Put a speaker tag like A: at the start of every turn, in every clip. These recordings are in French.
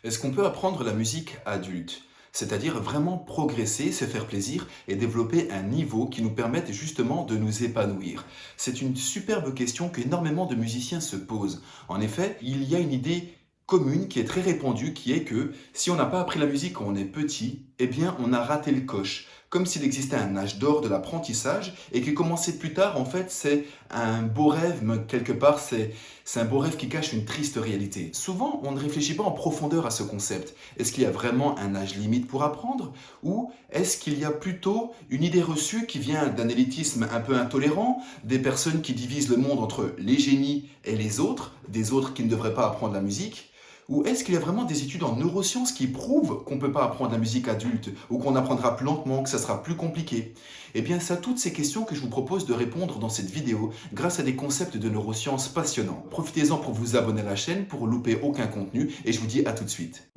A: Est-ce qu'on peut apprendre la musique adulte? C'est-à-dire vraiment progresser, se faire plaisir et développer un niveau qui nous permette justement de nous épanouir. C'est une superbe question qu'énormément de musiciens se posent. En effet, il y a une idée commune qui est très répandue qui est que si on n'a pas appris la musique quand on est petit, eh bien on a raté le coche. Comme s'il existait un âge d'or de l'apprentissage et que commencer plus tard, en fait, c'est un beau rêve, mais quelque part, c'est un beau rêve qui cache une triste réalité. Souvent, on ne réfléchit pas en profondeur à ce concept. Est-ce qu'il y a vraiment un âge limite pour apprendre? Ou est-ce qu'il y a plutôt une idée reçue qui vient d'un élitisme un peu intolérant, des personnes qui divisent le monde entre les génies et les autres, des autres qui ne devraient pas apprendre la musique? Ou est-ce qu'il y a vraiment des études en neurosciences qui prouvent qu'on ne peut pas apprendre la musique adulte ou qu'on apprendra plus lentement, que ça sera plus compliqué? Eh bien, c'est à toutes ces questions que je vous propose de répondre dans cette vidéo grâce à des concepts de neurosciences passionnants. Profitez-en pour vous abonner à la chaîne pour louper aucun contenu et je vous dis à tout de suite.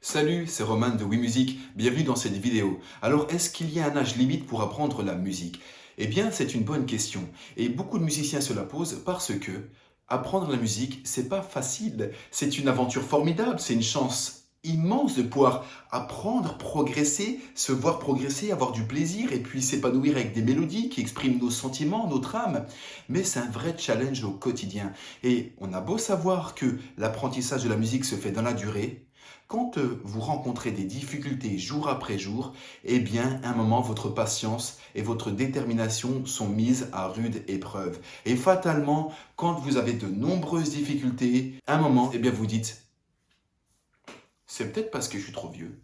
A: Salut, c'est Roman de WeMusic, bienvenue dans cette vidéo. Alors, est-ce qu'il y a un âge limite pour apprendre la musique? Eh bien, c'est une bonne question et beaucoup de musiciens se la posent parce que apprendre la musique, c'est pas facile. C'est une aventure formidable, c'est une chance immense de pouvoir apprendre, progresser, se voir progresser, avoir du plaisir et puis s'épanouir avec des mélodies qui expriment nos sentiments, notre âme. Mais c'est un vrai challenge au quotidien. Et on a beau savoir que l'apprentissage de la musique se fait dans la durée, quand vous rencontrez des difficultés jour après jour, eh bien, à un moment, votre patience et votre détermination sont mises à rude épreuve. Et fatalement, quand vous avez de nombreuses difficultés, à un moment, eh bien, vous dites, c'est peut-être parce que je suis trop vieux.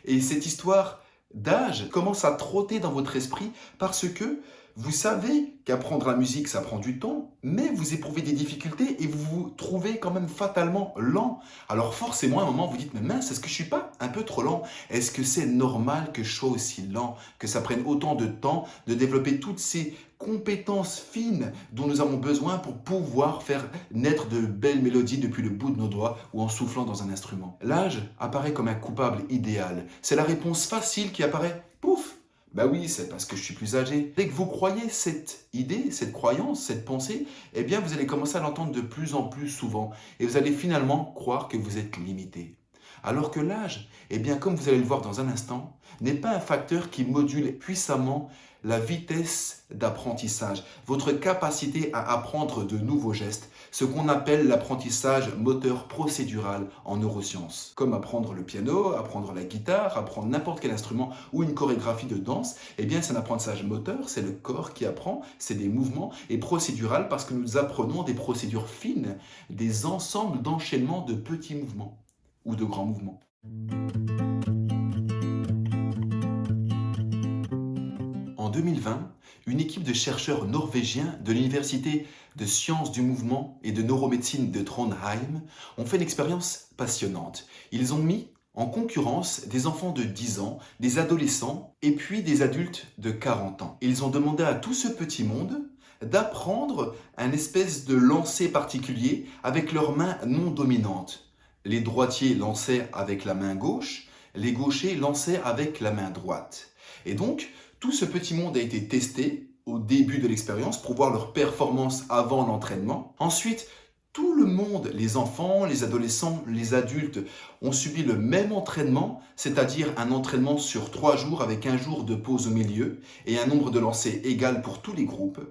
A: Et cette histoire d'âge commence à trotter dans votre esprit parce que vous savez qu'apprendre la musique, ça prend du temps, mais vous éprouvez des difficultés et vous vous trouvez quand même fatalement lent. Alors forcément, à un moment, vous dites, mais mince, est-ce que je suis pas un peu trop lent? Est-ce que c'est normal que je sois aussi lent, que ça prenne autant de temps de développer toutes ces compétences fines dont nous avons besoin pour pouvoir faire naître de belles mélodies depuis le bout de nos doigts ou en soufflant dans un instrument? L'âge apparaît comme un coupable idéal. C'est la réponse facile qui apparaît, pouf! Bah oui, c'est parce que je suis plus âgé. Dès que vous croyez cette idée, cette croyance, cette pensée, eh bien vous allez commencer à l'entendre de plus en plus souvent et vous allez finalement croire que vous êtes limité. Alors que l'âge, eh bien comme vous allez le voir dans un instant, n'est pas un facteur qui module puissamment la vitesse d'apprentissage, votre capacité à apprendre de nouveaux gestes, ce qu'on appelle l'apprentissage moteur procédural en neurosciences, comme apprendre le piano, apprendre la guitare, apprendre n'importe quel instrument ou une chorégraphie de danse. Eh bien, c'est un apprentissage moteur, c'est le corps qui apprend, c'est des mouvements, et procédural parce que nous apprenons des procédures fines, des ensembles d'enchaînements de petits mouvements ou de grands mouvements. En 2020, une équipe de chercheurs norvégiens de l'Université de sciences du mouvement et de neuromédecine de Trondheim ont fait une expérience passionnante. Ils ont mis en concurrence des enfants de 10 ans, des adolescents et puis des adultes de 40 ans. Ils ont demandé à tout ce petit monde d'apprendre un espèce de lancer particulier avec leurs mains non dominantes. Les droitiers lançaient avec la main gauche, les gauchers lançaient avec la main droite. Et donc, tout ce petit monde a été testé au début de l'expérience pour voir leur performance avant l'entraînement. Ensuite, tout le monde, les enfants, les adolescents, les adultes, ont subi le même entraînement, c'est-à-dire un entraînement sur 3 jours avec un jour de pause au milieu et un nombre de lancers égal pour tous les groupes.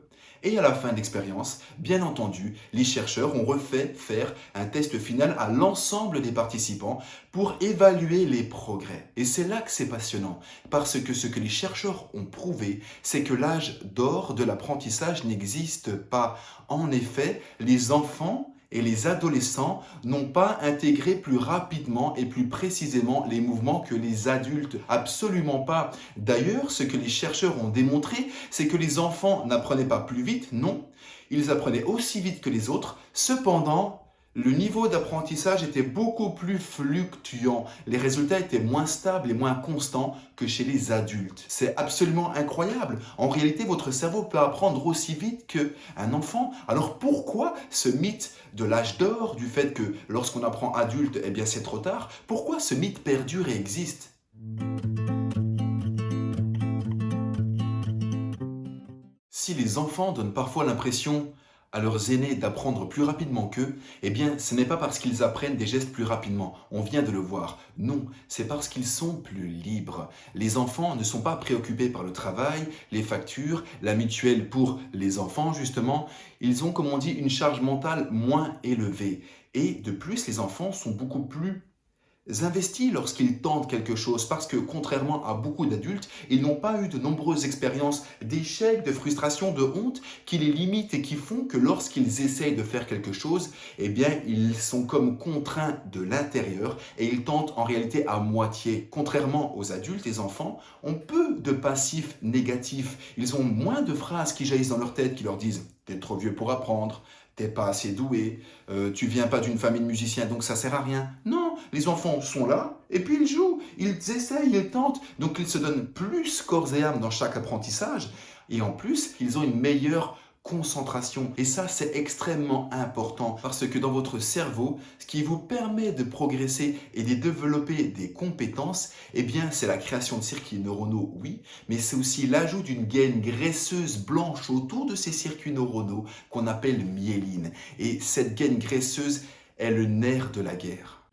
A: Et à la fin de l'expérience, bien entendu, les chercheurs ont refait faire un test final à l'ensemble des participants pour évaluer les progrès. Et c'est là que c'est passionnant, parce que ce que les chercheurs ont prouvé, c'est que l'âge d'or de l'apprentissage n'existe pas. En effet, les enfants et les adolescents n'ont pas intégré plus rapidement et plus précisément les mouvements que les adultes. Absolument pas. D'ailleurs, ce que les chercheurs ont démontré, c'est que les enfants n'apprenaient pas plus vite, non. Ils apprenaient aussi vite que les autres. Cependant, le niveau d'apprentissage était beaucoup plus fluctuant. Les résultats étaient moins stables et moins constants que chez les adultes. C'est absolument incroyable. En réalité, votre cerveau peut apprendre aussi vite qu'un enfant. Alors pourquoi ce mythe de l'âge d'or, du fait que lorsqu'on apprend adulte, eh bien c'est trop tard, pourquoi ce mythe perdure et existe? Si les enfants donnent parfois l'impression à leurs aînés d'apprendre plus rapidement qu'eux, eh bien, ce n'est pas parce qu'ils apprennent des gestes plus rapidement. On vient de le voir. Non, c'est parce qu'ils sont plus libres. Les enfants ne sont pas préoccupés par le travail, les factures, la mutuelle pour les enfants, justement. Ils ont, comme on dit, une charge mentale moins élevée. Et de plus, les enfants sont beaucoup plus investis lorsqu'ils tentent quelque chose parce que contrairement à beaucoup d'adultes, ils n'ont pas eu de nombreuses expériences d'échecs, de frustration, de honte qui les limitent et qui font que lorsqu'ils essayent de faire quelque chose, eh bien ils sont comme contraints de l'intérieur et ils tentent en réalité à moitié. Contrairement aux adultes, les enfants ont peu de passifs négatifs. Ils ont moins de phrases qui jaillissent dans leur tête qui leur disent « t'es trop vieux pour apprendre ». T'es pas assez doué, tu viens pas d'une famille de musiciens donc ça sert à rien. Non, les enfants sont là et puis ils jouent, ils essayent, ils tentent. Donc ils se donnent plus corps et âme dans chaque apprentissage et en plus ils ont une meilleure concentration. Et ça c'est extrêmement important parce que dans votre cerveau, ce qui vous permet de progresser et de développer des compétences, eh bien c'est la création de circuits neuronaux, oui, mais c'est aussi l'ajout d'une gaine graisseuse blanche autour de ces circuits neuronaux qu'on appelle myéline. Et cette gaine graisseuse est le nerf de la guerre.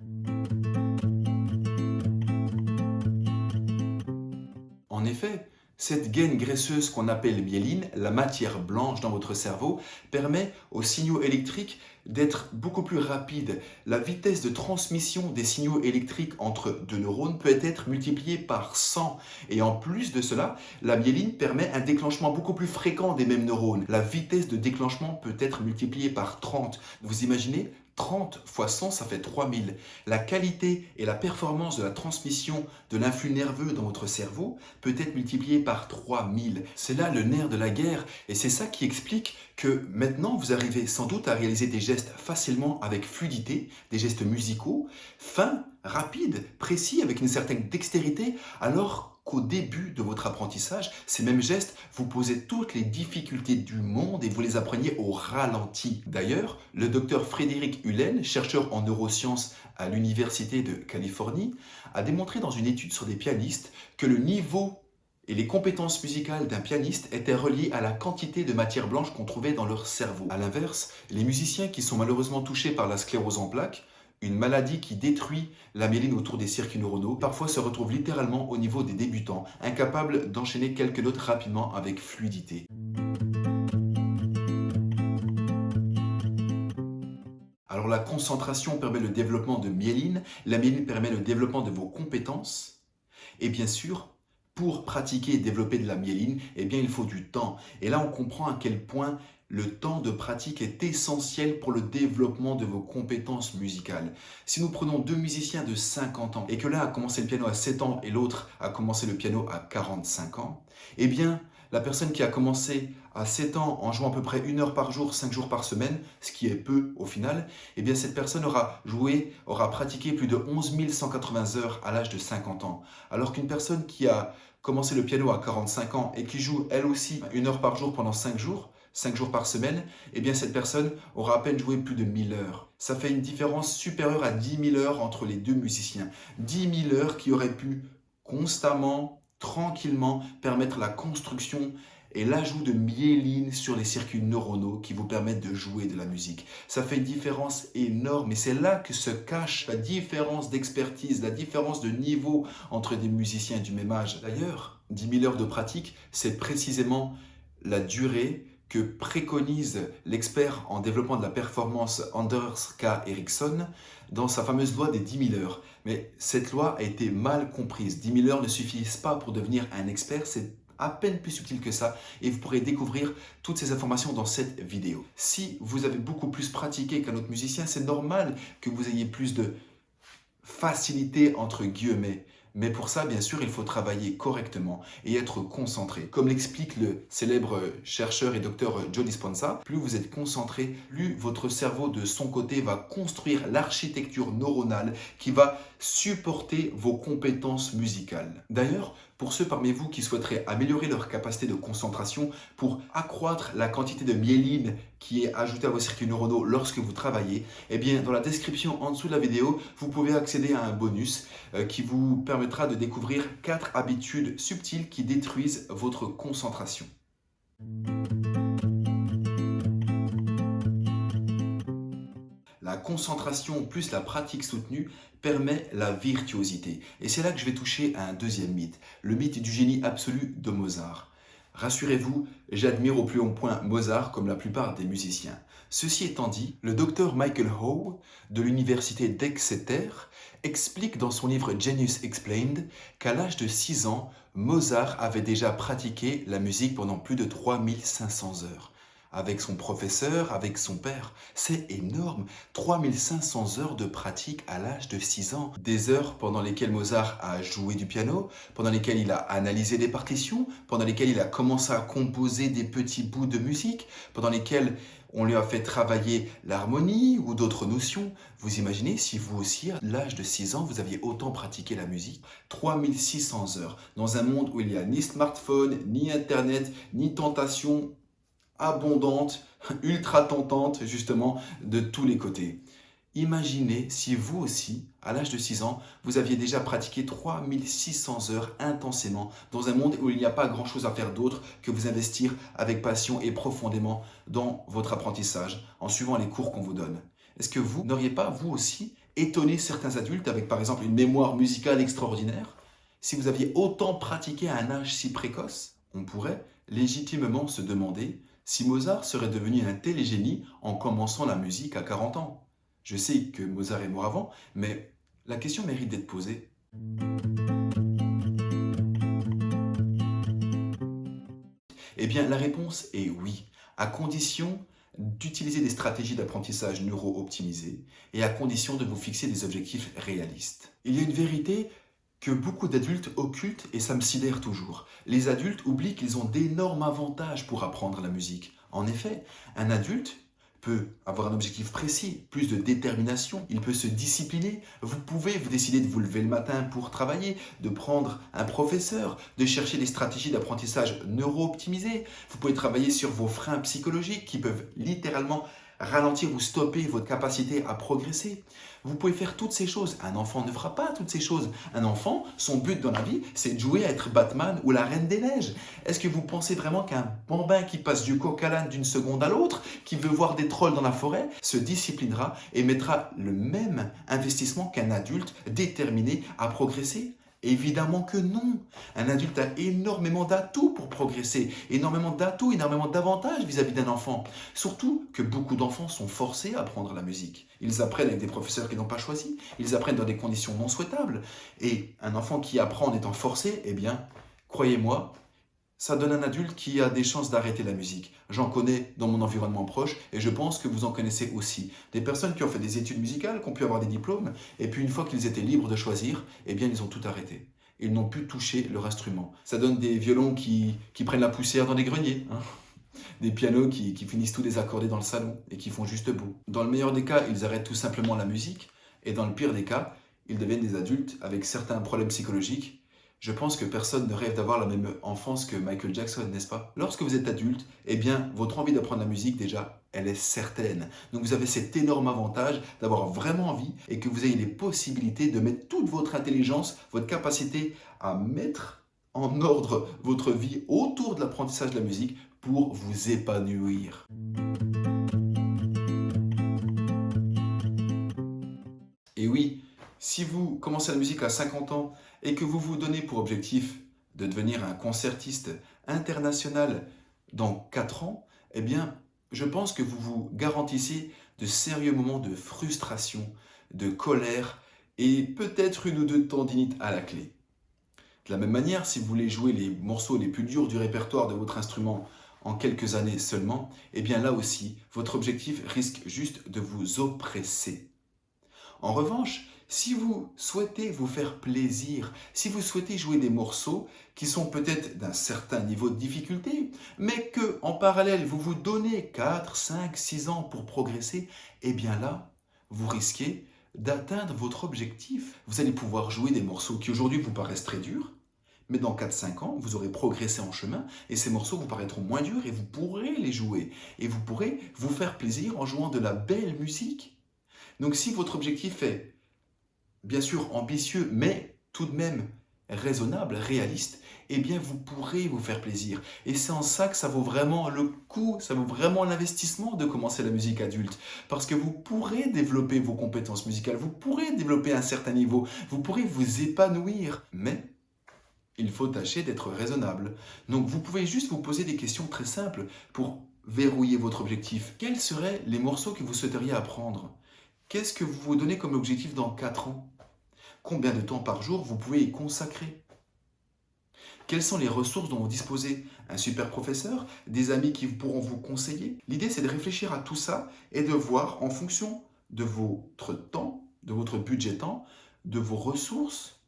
A: En effet, cette gaine graisseuse qu'on appelle myéline, la matière blanche dans votre cerveau, permet aux signaux électriques d'être beaucoup plus rapides. La vitesse de transmission des signaux électriques entre deux neurones peut être multipliée par 100. Et en plus de cela, la myéline permet un déclenchement beaucoup plus fréquent des mêmes neurones. La vitesse de déclenchement peut être multipliée par 30. Vous imaginez ? 30 fois 100, ça fait 3000. La qualité et la performance de la transmission de l'influx nerveux dans votre cerveau peut être multipliée par 3000. C'est là le nerf de la guerre et c'est ça qui explique que maintenant vous arrivez sans doute à réaliser des gestes facilement avec fluidité, des gestes musicaux, fins, rapides, précis, avec une certaine dextérité, alors qu'au début de votre apprentissage, ces mêmes gestes, vous posaient toutes les difficultés du monde et vous les appreniez au ralenti. D'ailleurs, le docteur Frédéric Ulen, chercheur en neurosciences à l'Université de Californie, a démontré dans une étude sur des pianistes que le niveau et les compétences musicales d'un pianiste étaient reliées à la quantité de matière blanche qu'on trouvait dans leur cerveau. A l'inverse, les musiciens qui sont malheureusement touchés par la sclérose en plaques, une maladie qui détruit la myéline autour des circuits neuronaux, parfois se retrouve littéralement au niveau des débutants, incapables d'enchaîner quelques notes rapidement avec fluidité. Alors la concentration permet le développement de myéline, la myéline permet le développement de vos compétences, et bien sûr, pour pratiquer et développer de la myéline, eh bien il faut du temps. Et là on comprend à quel point le temps de pratique est essentiel pour le développement de vos compétences musicales. Si nous prenons deux musiciens de 50 ans et que l'un a commencé le piano à 7 ans et l'autre a commencé le piano à 45 ans, eh bien, la personne qui a commencé à 7 ans en jouant à peu près 1 heure par jour, 5 jours par semaine, ce qui est peu au final, eh bien cette personne aura pratiqué plus de 11 180 heures à l'âge de 50 ans. Alors qu'une personne qui a commencé le piano à 45 ans et qui joue elle aussi 1 heure par jour pendant 5 jours par semaine, eh bien cette personne aura à peine joué plus de 1000 heures. Ça fait une différence supérieure à 10 000 heures entre les deux musiciens. 10 000 heures qui auraient pu constamment, tranquillement permettre la construction et l'ajout de myéline sur les circuits neuronaux qui vous permettent de jouer de la musique. Ça fait une différence énorme et c'est là que se cache la différence d'expertise, la différence de niveau entre des musiciens du même âge. D'ailleurs, 10 000 heures de pratique, c'est précisément la durée que préconise l'expert en développement de la performance Anders K. Ericsson dans sa fameuse loi des 10 000 heures. Mais cette loi a été mal comprise. 10 000 heures ne suffisent pas pour devenir un expert, c'est à peine plus subtil que ça et vous pourrez découvrir toutes ces informations dans cette vidéo. Si vous avez beaucoup plus pratiqué qu'un autre musicien, c'est normal que vous ayez plus de facilité entre guillemets. Mais pour ça, bien sûr, il faut travailler correctement et être concentré. Comme l'explique le célèbre chercheur et docteur Joe Dispenza, plus vous êtes concentré, plus votre cerveau de son côté va construire l'architecture neuronale qui va supporter vos compétences musicales. D'ailleurs, pour ceux parmi vous qui souhaiteraient améliorer leur capacité de concentration pour accroître la quantité de myéline qui est ajoutée à vos circuits neuronaux lorsque vous travaillez, eh bien, dans la description en dessous de la vidéo, vous pouvez accéder à un bonus qui vous permettra de découvrir 4 habitudes subtiles qui détruisent votre concentration. La concentration plus la pratique soutenue permet la virtuosité. Et c'est là que je vais toucher à un deuxième mythe, le mythe du génie absolu de Mozart. Rassurez-vous, j'admire au plus haut point Mozart comme la plupart des musiciens. Ceci étant dit, le docteur Michael Howe de l'université d'Exeter explique dans son livre Genius Explained qu'à l'âge de 6 ans, Mozart avait déjà pratiqué la musique pendant plus de 3500 heures. Avec son professeur, avec son père. C'est énorme, 3500 heures de pratique à l'âge de 6 ans. Des heures pendant lesquelles Mozart a joué du piano, pendant lesquelles il a analysé des partitions, pendant lesquelles il a commencé à composer des petits bouts de musique, pendant lesquelles on lui a fait travailler l'harmonie ou d'autres notions. Vous imaginez si vous aussi, à l'âge de 6 ans, vous aviez autant pratiqué la musique? 3600 heures, dans un monde où il n'y a ni smartphone, ni internet, ni tentation abondante, ultra tentante justement de tous les côtés. Imaginez si vous aussi, à l'âge de 6 ans, vous aviez déjà pratiqué 3600 heures intensément dans un monde où il n'y a pas grand-chose à faire d'autre que vous investir avec passion et profondément dans votre apprentissage en suivant les cours qu'on vous donne. Est-ce que vous n'auriez pas, vous aussi, étonné certains adultes avec par exemple une mémoire musicale extraordinaire si vous aviez autant pratiqué à un âge si précoce? On pourrait légitimement se demander si Mozart serait devenu un tel génie en commençant la musique à 40 ans. Je sais que Mozart est mort avant, mais la question mérite d'être posée. Eh bien, la réponse est oui, à condition d'utiliser des stratégies d'apprentissage neuro-optimisées et à condition de vous fixer des objectifs réalistes. Il y a une vérité que beaucoup d'adultes occultent et ça me sidère toujours. Les adultes oublient qu'ils ont d'énormes avantages pour apprendre la musique. En effet, un adulte peut avoir un objectif précis, plus de détermination, il peut se discipliner. Vous pouvez vous décider de vous lever le matin pour travailler, de prendre un professeur, de chercher des stratégies d'apprentissage neuro-optimisées. Vous pouvez travailler sur vos freins psychologiques qui peuvent littéralement ralentir ou stopper votre capacité à progresser. Vous pouvez faire toutes ces choses. Un enfant ne fera pas toutes ces choses. Un enfant, son but dans la vie, c'est de jouer à être Batman ou la Reine des Neiges. Est-ce que vous pensez vraiment qu'un bambin qui passe du coq à l'âne d'une seconde à l'autre, qui veut voir des trolls dans la forêt, se disciplinera et mettra le même investissement qu'un adulte déterminé à progresser? Évidemment que non. Un adulte a énormément d'atouts pour progresser, énormément d'atouts, énormément d'avantages vis-à-vis d'un enfant. Surtout que beaucoup d'enfants sont forcés à apprendre la musique. Ils apprennent avec des professeurs qu'ils n'ont pas choisis, ils apprennent dans des conditions non souhaitables. Et un enfant qui apprend en étant forcé, eh bien, croyez-moi, ça donne un adulte qui a des chances d'arrêter la musique. J'en connais dans mon environnement proche et je pense que vous en connaissez aussi. Des personnes qui ont fait des études musicales, qui ont pu avoir des diplômes et puis une fois qu'ils étaient libres de choisir, eh bien ils ont tout arrêté. Ils n'ont pu toucher leur instrument. Ça donne des violons qui prennent la poussière dans des greniers. Des pianos qui finissent tous désaccordés dans le salon et qui font juste bout. Dans le meilleur des cas, ils arrêtent tout simplement la musique et dans le pire des cas, ils deviennent des adultes avec certains problèmes psychologiques. Je pense que personne ne rêve d'avoir la même enfance que Michael Jackson, n'est-ce pas? Lorsque vous êtes adulte, eh bien, votre envie d'apprendre la musique, déjà, elle est certaine. Donc vous avez cet énorme avantage d'avoir vraiment envie et que vous ayez les possibilités de mettre toute votre intelligence, votre capacité à mettre en ordre votre vie autour de l'apprentissage de la musique pour vous épanouir. Et oui, si vous commencez la musique à 50 ans et que vous vous donnez pour objectif de devenir un concertiste international dans 4 ans, eh bien, je pense que vous vous garantissez de sérieux moments de frustration, de colère et peut-être une ou deux tendinites à la clé. De la même manière, si vous voulez jouer les morceaux les plus durs du répertoire de votre instrument en quelques années seulement, eh bien là aussi, votre objectif risque juste de vous oppresser. En revanche, si vous souhaitez vous faire plaisir, si vous souhaitez jouer des morceaux qui sont peut-être d'un certain niveau de difficulté, mais que en parallèle vous vous donnez 4, 5, 6 ans pour progresser, eh bien là, vous risquez d'atteindre votre objectif. Vous allez pouvoir jouer des morceaux qui aujourd'hui vous paraissent très durs, mais dans 4-5 ans, vous aurez progressé en chemin et ces morceaux vous paraîtront moins durs et vous pourrez les jouer. Et vous pourrez vous faire plaisir en jouant de la belle musique. Donc si votre objectif est bien sûr ambitieux, mais tout de même raisonnable, réaliste, eh bien vous pourrez vous faire plaisir. Et c'est en ça que ça vaut vraiment le coup, ça vaut vraiment l'investissement de commencer la musique adulte. Parce que vous pourrez développer vos compétences musicales, vous pourrez développer un certain niveau, vous pourrez vous épanouir. Mais il faut tâcher d'être raisonnable. Donc vous pouvez juste vous poser des questions très simples pour verrouiller votre objectif. Quels seraient les morceaux que vous souhaiteriez apprendre? Qu'est-ce que vous vous donnez comme objectif dans 4 ans? Combien de temps par jour vous pouvez y consacrer? Quelles sont les ressources dont vous disposez? Un super professeur? Des amis qui pourront vous conseiller? L'idée, c'est de réfléchir à tout ça et de voir en fonction de votre temps, de votre budget temps, de vos ressources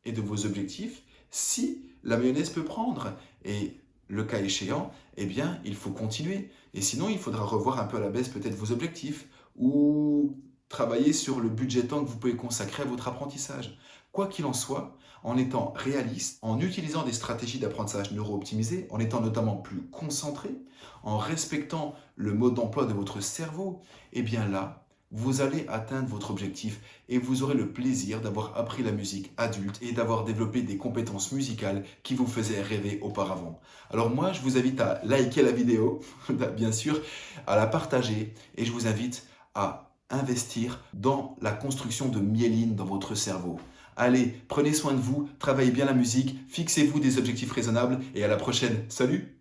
A: et de vos objectifs, si la mayonnaise peut prendre. Et le cas échéant, eh bien, il faut continuer. Et sinon, il faudra revoir un peu à la baisse peut-être vos objectifs ou travailler sur le budget temps que vous pouvez consacrer à votre apprentissage. Quoi qu'il en soit, en étant réaliste, en utilisant des stratégies d'apprentissage neuro-optimisées, en étant notamment plus concentré, en respectant le mode d'emploi de votre cerveau, eh bien là, vous allez atteindre votre objectif et vous aurez le plaisir d'avoir appris la musique adulte et d'avoir développé des compétences musicales qui vous faisaient rêver auparavant. Alors moi, je vous invite à liker la vidéo, bien sûr, à la partager et je vous invite à investir dans la construction de myéline dans votre cerveau. Allez, prenez soin de vous, travaillez bien la musique, fixez-vous des objectifs raisonnables et à la prochaine. Salut!